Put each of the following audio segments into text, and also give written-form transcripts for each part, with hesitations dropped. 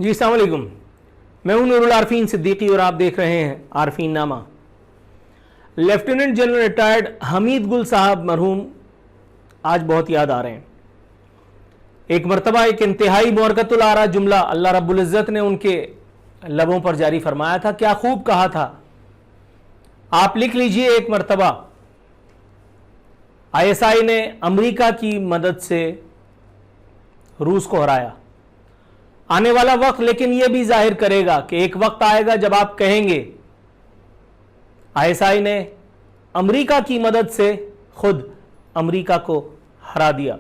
जी अस्सलाम वालेकुम, मैं हूं नूरुल आरफीन सिद्दीकी और आप देख रहे हैं आरफीन नामा। लेफ्टिनेंट जनरल रिटायर्ड हमीद गुल साहब मरहूम आज बहुत याद आ रहे हैं। एक मरतबा एक इंतहाई बरकतुल आरा जुमला अल्लाह रब्बुल इज़्ज़त ने उनके लबों पर जारी फरमाया था। क्या खूब कहा था, आप लिख लीजिए। एक मरतबा ISI ने अमेरिका की मदद से रूस को हराया। आने वाला वक्त लेकिन यह भी जाहिर करेगा कि एक वक्त आएगा जब आप कहेंगे ISI ने अमेरिका की मदद से खुद अमेरिका को हरा दिया।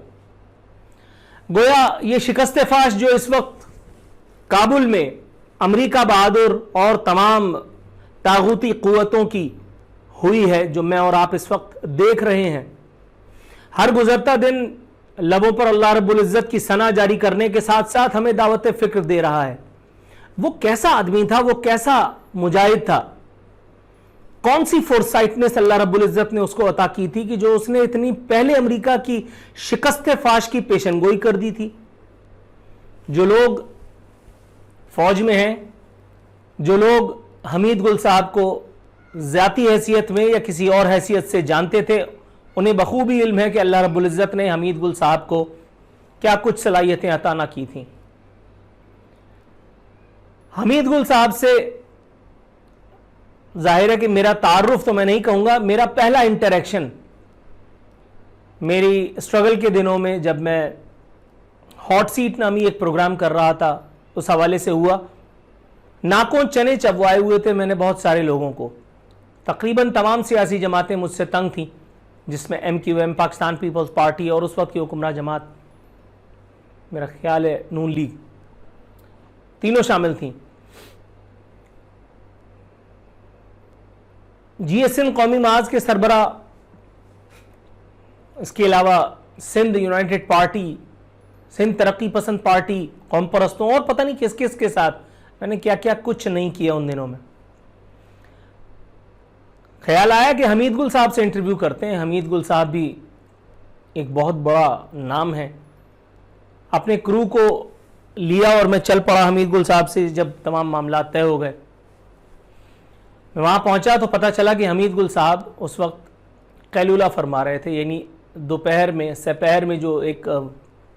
गोया यह शिकस्त फाश जो इस वक्त काबुल में अमेरिका बहादुर और तमाम तागूती कुव्वतों की हुई है, जो मैं और आप इस वक्त देख रहे हैं, हर गुजरता दिन लबों पर अल्लाह रब्बुल इज़्ज़त की सना जारी करने के साथ साथ हमें दावत फिक्र दे रहा है। वो कैसा आदमी था, वो कैसा मुजाहिद था, कौन सी फोरसाइटनेस अल्लाह रब्बुल इज़्ज़त ने उसको अता की थी कि जो उसने इतनी पहले अमेरिका की शिकस्त फाश की पेशनगोई कर दी थी। जो लोग फौज में हैं, जो लोग हमीद गुल साहब को ज़ाती हैसियत में या किसी और हैसियत से जानते थे, उन्हें बखूबी इल्म है कि अल्लाह रब्बुल इज़्ज़त ने हमीद गुल साहब को क्या कुछ सलाहियतें अता ना की थीं। हमीद गुल साहब से जाहिर है कि मेरा तारुफ तो मैं नहीं कहूँगा, मेरा पहला इंटरेक्शन मेरी स्ट्रगल के दिनों में जब मैं हॉट सीट नामी एक प्रोग्राम कर रहा था उस हवाले से हुआ। नाकों चने चबवाए हुए थे मैंने बहुत सारे लोगों को। तकरीबन तमाम सियासी जमातें मुझसे तंग थीं, जिसमें MQM पाकिस्तान पीपल्स पार्टी और उस वक्त की हुक्मरां जमात, मेरा ख्याल है नून लीग, तीनों शामिल थीं। GSN कौमी महाज के सरबरा, इसके अलावा सिंध यूनाइटेड पार्टी, सिंध तरक्की पसंद पार्टी, कौम परस्तों और पता नहीं किस किस के साथ मैंने क्या क्या कुछ नहीं किया उन दिनों में। ख्याल आया कि हमीद गुल साहब से इंटरव्यू करते हैं। हमीद गुल साहब भी एक बहुत बड़ा नाम है। अपने क्रू को लिया और मैं चल पड़ा हमीद गुल साहब से। जब तमाम मामला तय हो गए, मैं वहाँ पहुँचा तो पता चला कि हमीद गुल साहब उस वक्त कैलूला फरमा रहे थे, यानी दोपहर में सपहर में जो एक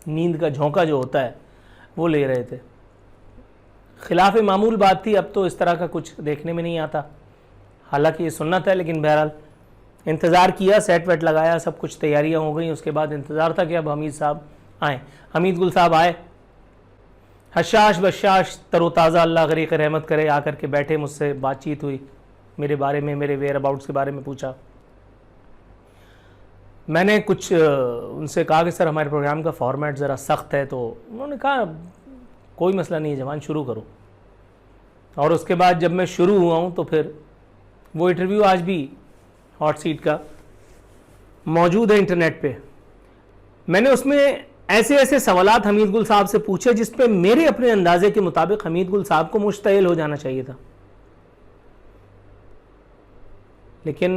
नींद का झोंका जो होता है वो ले रहे थे। खिलाफ मामूल बात थी, अब तो इस तरह का कुछ देखने में नहीं आता, हालांकि ये सुन्नत है, लेकिन बहरहाल इंतज़ार किया, सेट वेट लगाया, सब कुछ तैयारियां हो गई। उसके बाद इंतज़ार था कि अब हमीद साहब आए। हमीद गुल साहब आए, हशाश बशाश तरोताज़ा, अल्लाह गरीक़ रहमत करे, आकर के बैठे, मुझसे बातचीत हुई, मेरे बारे में, मेरे वेयर अबाउट्स के बारे में पूछा। मैंने कुछ उनसे कहा कि सर हमारे प्रोग्राम का फॉर्मेट ज़रा सख्त है, तो उन्होंने कहा कोई मसला नहीं है जवान, शुरू करो। और उसके बाद जब मैं शुरू हुआ हूँ तो फिर वो इंटरव्यू आज भी हॉट सीट का मौजूद है इंटरनेट पे। मैंने उसमें ऐसे ऐसे सवालात हमीद गुल साहब से पूछे जिस पे मेरे अपने अंदाजे के मुताबिक हमीद गुल साहब को मुश्तइल हो जाना चाहिए था, लेकिन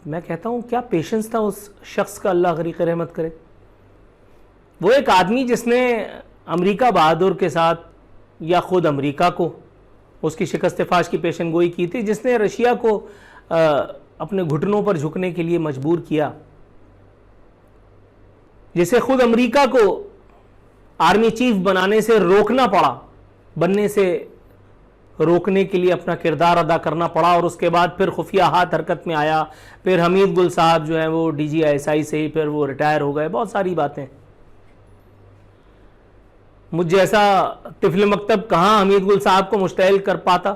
मैं कहता हूँ क्या पेशेंस था उस शख्स का, अल्लाह गरीक़ रहमत करे। वो एक आदमी जिसने अमेरिका बहादुर के साथ या ख़ुद अमेरिका को उसकी शिकस्त फाश की पेशन गोई की थी, जिसने रशिया को अपने घुटनों पर झुकने के लिए मजबूर किया, जिसे खुद अमेरिका को आर्मी चीफ बनाने से रोकना पड़ा, बनने से रोकने के लिए अपना किरदार अदा करना पड़ा, और उसके बाद फिर खुफिया हाथ हरकत में आया। फिर हमीद गुल साहब जो हैं वो DG ISI से ही फिर वो रिटायर हो गए। बहुत सारी बातें, मुझ जैसा तिफल मकतब कहाँ हमीद गुल साहब को मुश्तइल कर पाता।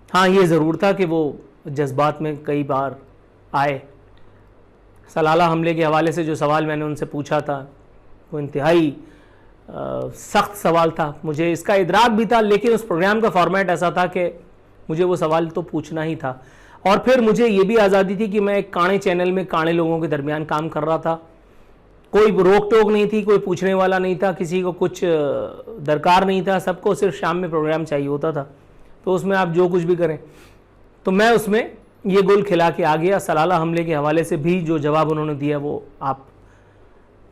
हाँ, ये ज़रूर था कि वो जज्बात में कई बार आए। सलाला हमले के हवाले से जो सवाल मैंने उनसे पूछा था वो इंतहाई सख्त सवाल था, मुझे इसका इदराक भी था, लेकिन उस प्रोग्राम का फॉर्मेट ऐसा था कि मुझे वो सवाल तो पूछना ही था। और फिर मुझे ये भी आज़ादी थी कि मैं एक काणे चैनल में काणे लोगों के दरमियान काम कर रहा था। कोई रोक टोक नहीं थी, कोई पूछने वाला नहीं था, किसी को कुछ दरकार नहीं था, सबको सिर्फ शाम में प्रोग्राम चाहिए होता था, तो उसमें आप जो कुछ भी करें। तो मैं उसमें ये गोल खिला के आ गया। सलाला हमले के हवाले से भी जो जवाब उन्होंने दिया वो आप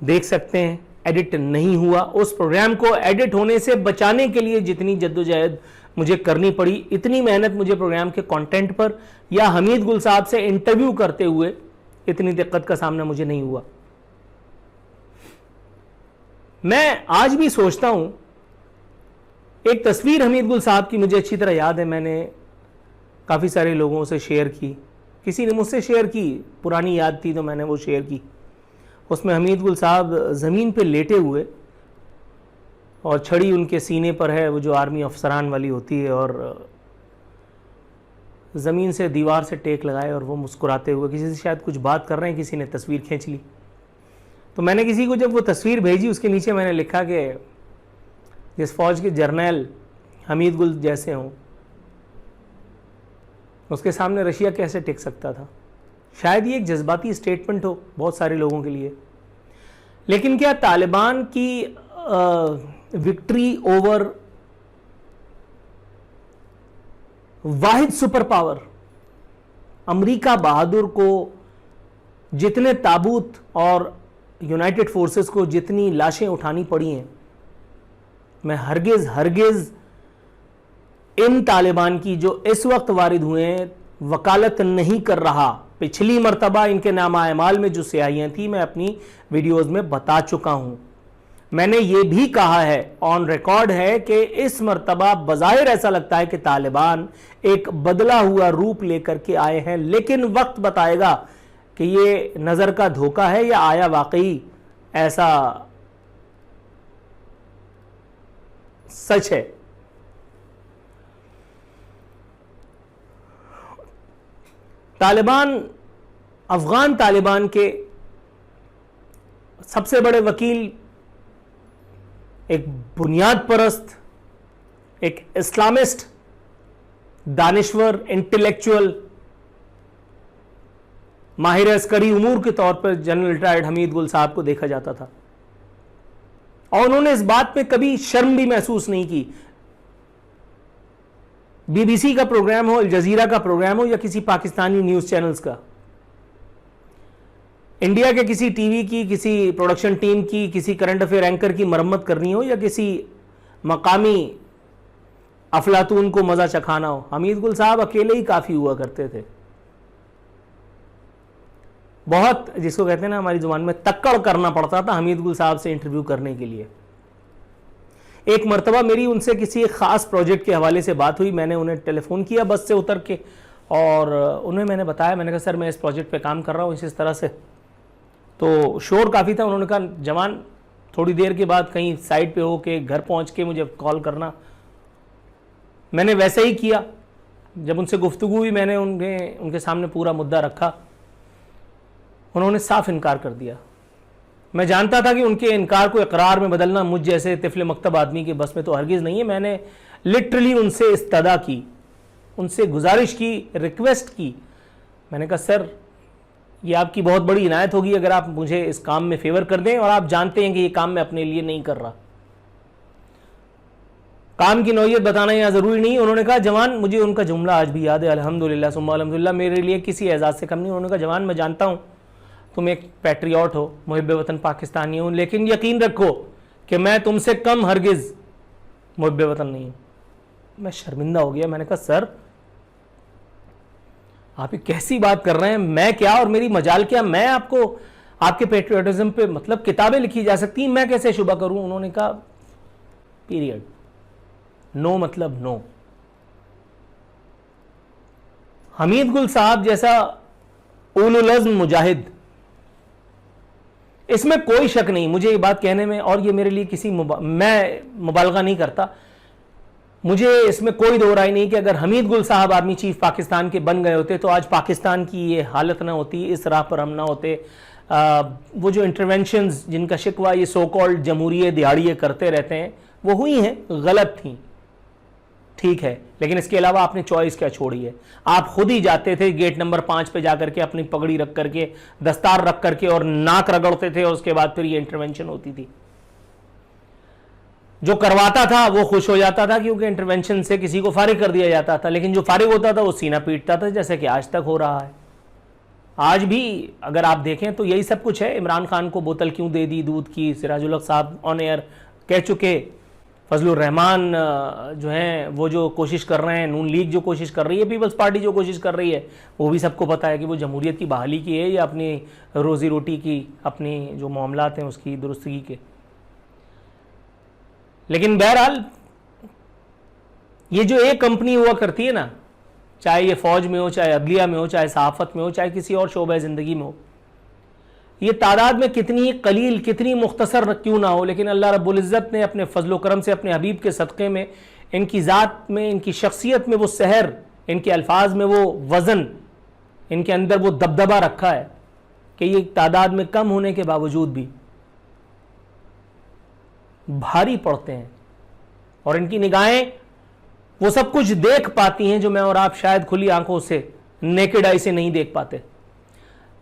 देख सकते हैं। एडिट नहीं हुआ। उस प्रोग्राम को एडिट होने से बचाने के लिए जितनी जद्दोजहद मुझे करनी पड़ी, इतनी मेहनत मुझे प्रोग्राम के कंटेंट पर या हमीद गुल साहब से इंटरव्यू करते हुए इतनी दिक्कत का सामना मुझे नहीं हुआ। मैं आज भी सोचता हूं, एक तस्वीर हमीद गुल साहब की मुझे अच्छी तरह याद है, मैंने काफ़ी सारे लोगों से शेयर की, किसी ने मुझसे शेयर की, पुरानी याद थी तो मैंने वो शेयर की। उसमें हमीद गुल साहब ज़मीन पे लेटे हुए और छड़ी उनके सीने पर है, वो जो आर्मी अफसरान वाली होती है, और ज़मीन से दीवार से टेक लगाए और वो मुस्कुराते हुए किसी से शायद कुछ बात कर रहे हैं, किसी ने तस्वीर खींच ली। तो मैंने किसी को जब वो तस्वीर भेजी, उसके नीचे मैंने लिखा कि जिस फ़ौज के जर्नल हमीद गुल जैसे हों, उसके सामने रशिया कैसे टिक सकता था। शायद ये एक जज्बाती स्टेटमेंट हो बहुत सारे लोगों के लिए, लेकिन क्या तालिबान की विक्ट्री ओवर वाहिद सुपर पावर अमेरिका बहादुर को जितने ताबूत और यूनाइटेड फोर्सेस को जितनी लाशें उठानी पड़ी हैं, मैं हरगिज इन तालिबान की जो इस वक्त वारिद हुए हैं वकालत नहीं कर रहा। पिछली मर्तबा इनके नामा अमाल में जो स्याहियां थी, मैं अपनी वीडियोस में बता चुका हूं। मैंने ये भी कहा है, ऑन रिकॉर्ड है, कि इस मर्तबा बज़ाहिर ऐसा लगता है कि तालिबान एक बदला हुआ रूप लेकर के आए हैं, लेकिन वक्त बताएगा कि ये नजर का धोखा है या आया वाकई ऐसा सच है। तालिबान, अफगान तालिबान के सबसे बड़े वकील एक बुनियाद परस्त, एक इस्लामिस्ट, दानिश्वर, इंटेलेक्चुअल, माहिर अस्करी उमूर के तौर पर जनरल रिटायर्ड हमीद गुल साहब को देखा जाता था, और उन्होंने इस बात पे कभी शर्म भी महसूस नहीं की। बीबीसी का प्रोग्राम हो, अल जजीरा का प्रोग्राम हो, या किसी पाकिस्तानी न्यूज चैनल्स का, इंडिया के किसी टीवी की, किसी प्रोडक्शन टीम की, किसी करंट अफेयर एंकर की मरम्मत करनी हो, या किसी मकामी अफलातून को मजा चखाना हो, हमीद गुल साहब अकेले ही काफी हुआ करते थे। बहुत, जिसको कहते हैं ना हमारी जुबान में, तक्कड़ करना पड़ता था हमीद गुल साहब से इंटरव्यू करने के लिए। एक मरतबा मेरी उनसे किसी खास प्रोजेक्ट के हवाले से बात हुई, मैंने उन्हें टेलीफोन किया बस से उतर के, और उन्हें मैंने बताया, मैंने कहा सर मैं इस प्रोजेक्ट पे काम कर रहा हूँ इस तरह से। तो शोर काफ़ी था। उन्होंने कहा जवान थोड़ी देर के बाद कहीं साइड पे हो के घर पहुँच के मुझे कॉल करना। मैंने वैसे ही किया। जब उनसे गुफ्तगू हुई, मैंने उनके सामने पूरा मुद्दा रखा, उन्होंने साफ इनकार कर दिया। मैं जानता था कि उनके इनकार को इकरार में बदलना मुझ जैसे तिफले मकतब आदमी के बस में तो हरगिज़ नहीं है। मैंने लिटरली उनसे इस्तदा की, उनसे गुजारिश की, रिक्वेस्ट की। मैंने कहा सर ये आपकी बहुत बड़ी इनायत होगी अगर आप मुझे इस काम में फेवर कर दें, और आप जानते हैं कि ये काम मैं अपने लिए नहीं कर रहा। काम की नौयत बताना यहाँ ज़रूरी नहीं। उन्होंने कहा जवान, मुझे उनका जुमला आज भी याद है, अल्हम्दुलिल्लाह सुम्मा अल्हम्दुलिल्लाह, मेरे लिए किसी एजाज़ से कम नहीं। उन्होंने कहा जवान मैं जानता हूँ तुम एक पैट्रियट हो, मुहिब वतन पाकिस्तानी हो, लेकिन यकीन रखो कि मैं तुमसे कम हरगिज़ मुहिब वतन नहीं हूँ। मैं शर्मिंदा हो गया। मैंने कहा सर आप ये कैसी बात कर रहे हैं, मैं क्या और मेरी मजाल क्या, मैं आपको आपके पेट्रियटिज्म पे मतलब किताबें लिखी जा सकती हैं, मैं कैसे शुबा करूं। उन्होंने कहा पीरियड, नो मतलब नो। हमीद गुल साहब जैसा उलुल अज़्म मुजाहिद, इसमें कोई शक नहीं मुझे ये बात कहने में, और ये मेरे लिए किसी मैं मुबालगा नहीं करता, मुझे इसमें कोई दो राय नहीं कि अगर हमीद गुल साहब आर्मी चीफ पाकिस्तान के बन गए होते तो आज पाकिस्तान की ये हालत ना होती, इस राह पर हम ना होते। वो जो इंटरवेंशंस जिनका शिकवा ये सो कॉल्ड जमहूरिये दिहाड़िये करते रहते हैं, वो हुई हैं, गलत थी, ठीक है, लेकिन इसके अलावा आपने चॉइस क्या छोड़ी है। आप खुद ही जाते थे गेट नंबर 5 पे जाकर के अपनी पगड़ी रख करके, दस्तार रख करके, और नाक रगड़ते थे, और उसके बाद फिर ये इंटरवेंशन होती थी। जो करवाता था वो खुश हो जाता था क्योंकि इंटरवेंशन से किसी को फारिग कर दिया जाता था, लेकिन जो फारिग होता था वो सीना पीटता था, जैसे कि आज तक हो रहा है। आज भी अगर आप देखें तो यही सब कुछ है। इमरान खान को बोतल क्यों दे दी दूध की, सिराजुल हक साहब ऑन एयर कह चुके। फजलुर रहमान जो हैं वो जो कोशिश कर रहे हैं, नून लीग जो कोशिश कर रही है, पीपल्स पार्टी जो कोशिश कर रही है, वो भी सबको पता है कि वो जमहूरियत की बहाली की है या अपनी रोज़ी रोटी की, अपनी जो मामलात हैं उसकी दुरुस्तगी के। लेकिन बहरहाल ये जो एक कंपनी हुआ करती है ना, चाहे ये फौज में हो, चाहे अदलिया में हो, चाहे सहाफ़त में हो, चाहे किसी और शोबे ज़िंदगी में हो, ये तादाद में कितनी कलील, कितनी मुख्तसर क्यों ना हो, लेकिन अल्लाह रब्बुल इज़्ज़त ने अपने फजलो करम से, अपने हबीब के सदक़े में, इनकी ज़ात में, इनकी शख्सियत में वो सहर, इनके अल्फाज में वो वज़न, इनके अंदर वो दबदबा रखा है कि ये तादाद में कम होने के बावजूद भी भारी पड़ते हैं और इनकी निगाहें वो सब कुछ देख पाती हैं जो मैं और आप शायद खुली आंखों से, नेकेड आई से नहीं देख पाते।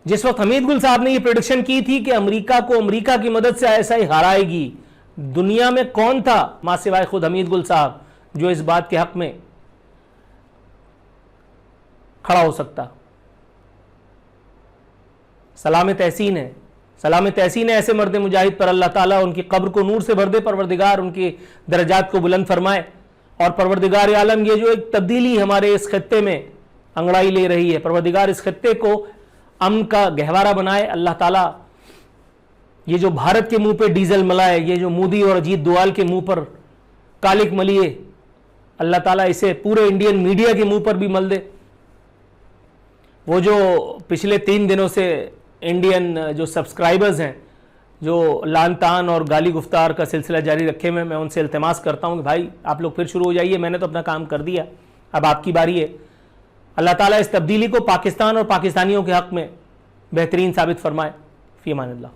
जिस वक्त हमीद गुल साहब ने ये प्रेडिक्शन की थी कि अमेरिका को अमेरिका की मदद से ISI हराएगी, दुनिया में कौन था मां सिवाय खुद हमीद गुल साहब जो इस बात के हक में खड़ा हो सकता। सलाम तहसीन है, सलाम तहसीन है ऐसे मर्द मुजाहिद पर, अल्लाह ताला उनकी कब्र को नूर से भर दे, परवरदिगार उनकी दरजात को बुलंद फरमाए। और परवरदिगार आलम ये जो एक तब्दीली हमारे इस खत्ते में अंगड़ाई ले रही है, परवरदिगार इस खत्ते को अमन का गहवारा बनाए। अल्लाह ताला ये जो भारत के मुंह पे डीजल मलाए, ये जो मोदी और अजीत दोवाल के मुंह पर कालिक मलिए, अल्लाह ताला इसे पूरे इंडियन मीडिया के मुंह पर भी मल दे। वो जो पिछले 3 दिनों से इंडियन जो सब्सक्राइबर्स हैं जो लान तान और गाली गुफ्तार का सिलसिला जारी रखे मैं उनसे इल्तिमास करता हूं कि भाई आप लोग फिर शुरू हो जाइए, मैंने तो अपना काम कर दिया, अब आपकी बारी है। अल्लाह ताला इस तब्दीली को पाकिस्तान और पाकिस्तानियों के हक में बेहतरीन साबित फरमाए। फी अमानिल्लाह।